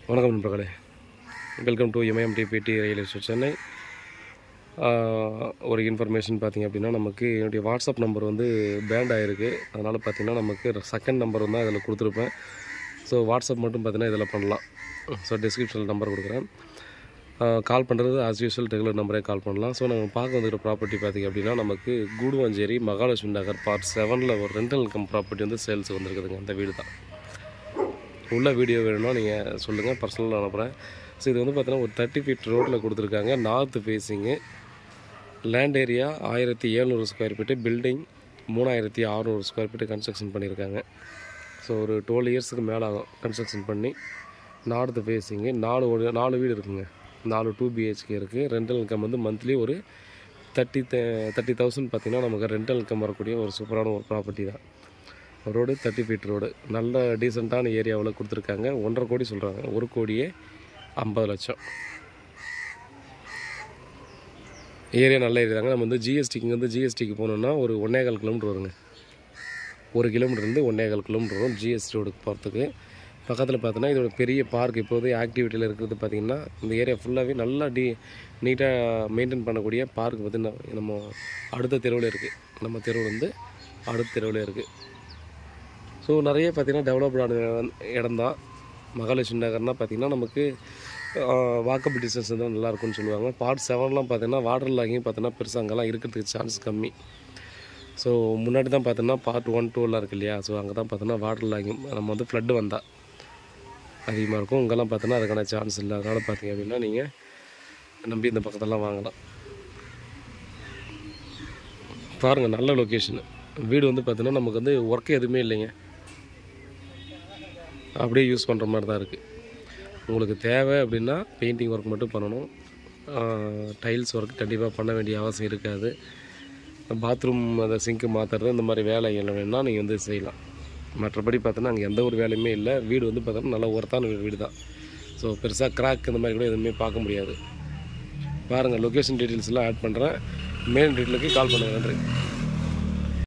வணக்கம் நண்பர்களே, welcome to MIMTPT real estate Chennai. ஒரு இன்ஃபர்மேஷன் பார்த்திங்க அப்படின்னா, நமக்கு என்னுடைய வாட்ஸ்அப் நம்பர் வந்து பேண்ட் ஆகிருக்கு. அதனால் பார்த்திங்கன்னா நமக்கு செகண்ட் நம்பர் தான் இதில் கொடுத்துருப்பேன். ஸோ வாட்ஸ்அப் மட்டும் பார்த்திங்கன்னா இதில் பண்ணலாம். ஸோ டிஸ்கிரிப்ஷனில் நம்பர் கொடுக்குறேன். கால் பண்ணுறது ஆஸ் யூஸ்வல் ரெகுலர் நம்பரே கால் பண்ணலாம். ஸோ நம்ம பார்க்க வந்துக்கிற ப்ராப்பர்ட்டி பார்த்திங்க அப்படின்னா, நமக்கு கூடுவாஞ்சேரி மகாலட்சுமி நகர் பார்ட் 7ல் ஒரு ரெண்டல் இன்கம் ப்ராப்பர்ட்டி வந்து சேல்ஸ் வந்துருக்குதுங்க. அந்த வீடு தான். உள்ள வீடியோ வேணும்னா நீங்கள் சொல்லுங்கள், பர்சனலாக அனுப்புகிறேன். ஸோ இது வந்து பார்த்தீங்கன்னா ஒரு 30 feet ரோட்டில் கொடுத்துருக்காங்க. North facing. Land area 1700 square feet. Building 3600 square feet construction பண்ணியிருக்காங்க. ஸோ ஒரு 12 இயர்ஸுக்கு மேலே ஆகும் கன்ஸ்ட்ரக்ஷன் பண்ணி. North facing. 4 வீடு இருக்குங்க. 4 2 BHK இருக்குது. ரெண்டல் இன்கம் வந்து மந்த்லி ஒரு 30,000 பார்த்திங்கன்னா நமக்கு ரெண்டல் இன்கம் வரக்கூடிய ஒரு சூப்பரான ஒரு ப்ராப்பர்ட்டி தான். Road 30 feet road. நல்ல டீசெண்டான ஏரியாவில் கொடுத்துருக்காங்க. 1.5 கோடி சொல்கிறாங்க. 1,50,00,000. ஏரியா நல்ல ஏரியா தாங்க. நம்ம வந்து ஜிஎஸ்டிக்கு போகணுன்னா ஒரு 1.25 கிலோமீட்டர் வருங்க. 1 கிலோமீட்டர்லேருந்து 1.25 கிலோமீட்டர் வரும் ஜிஎஸ்டி ரோடுக்கு போகிறதுக்கு. பக்கத்தில் பார்த்தோன்னா இதோட பெரிய பார்க் இப்போது ஆக்டிவிட்டியில் இருக்கிறது பார்த்திங்கன்னா, இந்த ஏரியா ஃபுல்லாகவே நல்லா நீட்டாக மெயின்டைன் பண்ணக்கூடிய பார்க் பார்த்திங்கன்னா நம்ம அடுத்த தெருவில் இருக்குது. நம்ம தெருவில் வந்து அடுத்த தெருவில் இருக்குது. ஸோ நிறைய பார்த்திங்கன்னா டெவலப்டான இடம் தான். மகாலட்சுமி நகர்னால் பார்த்திங்கன்னா நமக்கு வாக்கபிள் டிஸ்டன்ஸ் தான் நல்லாயிருக்கும்னு சொல்லுவாங்க. பார்ட் 7லாம் பார்த்திங்கன்னா வாட்டர் லாகிங் பார்த்திங்கன்னா பெருசாக அங்கெல்லாம் இருக்கிறதுக்கு சான்ஸ் கம்மி. ஸோ முன்னாடி தான் பார்த்தோன்னா பார்ட் 1 2லாம் இருக்குது இல்லையா. ஸோ அங்கே தான் பார்த்தோன்னா வாட்டர் லாகிங் நம்ம வந்து ஃப்ளட்டு வந்தால் அதிகமாக இருக்கும். இங்கெல்லாம் பார்த்தோன்னா அதுக்கான சான்ஸ் இல்லை. அதனால் பார்த்திங்க அப்படின்னா நீங்கள் நம்பி இந்த பக்கத்தெல்லாம் வாங்கலாம். பாருங்கள், நல்ல லொக்கேஷனு. வீடு வந்து பார்த்திங்கன்னா நமக்கு வந்து ஒர்க்கு எதுவுமே இல்லைங்க. அப்படியே யூஸ் பண்ணுற மாதிரி தான் இருக்குது. உங்களுக்கு தேவை அப்படின்னா பெயிண்டிங் ஒர்க் மட்டும் பண்ணணும். டைல்ஸ் ஒர்க் கண்டிப்பாக பண்ண வேண்டிய அவசியம் இருக்காது. பாத்ரூம் அதை சிங்க்கு மாற்றுறது இந்த மாதிரி வேலைகள் வேணுன்னா நீங்கள் வந்து செய்யலாம். மற்றபடி பார்த்தோன்னா அங்கே எந்த ஒரு வேலையுமே இல்லை. வீடு வந்து பார்த்தோன்னா நல்லா ஒர்த்தான வீடு தான். ஸோ பெருசாக கிராக் இந்த மாதிரி கூட எதுவுமே பார்க்க முடியாது. பாருங்கள், லொக்கேஷன் டீட்டெயில்ஸ்லாம் ஆட் பண்ணுறேன். மெயின் டீட்டெயிலுக்கு கால் பண்ணுங்கள். நன்றி.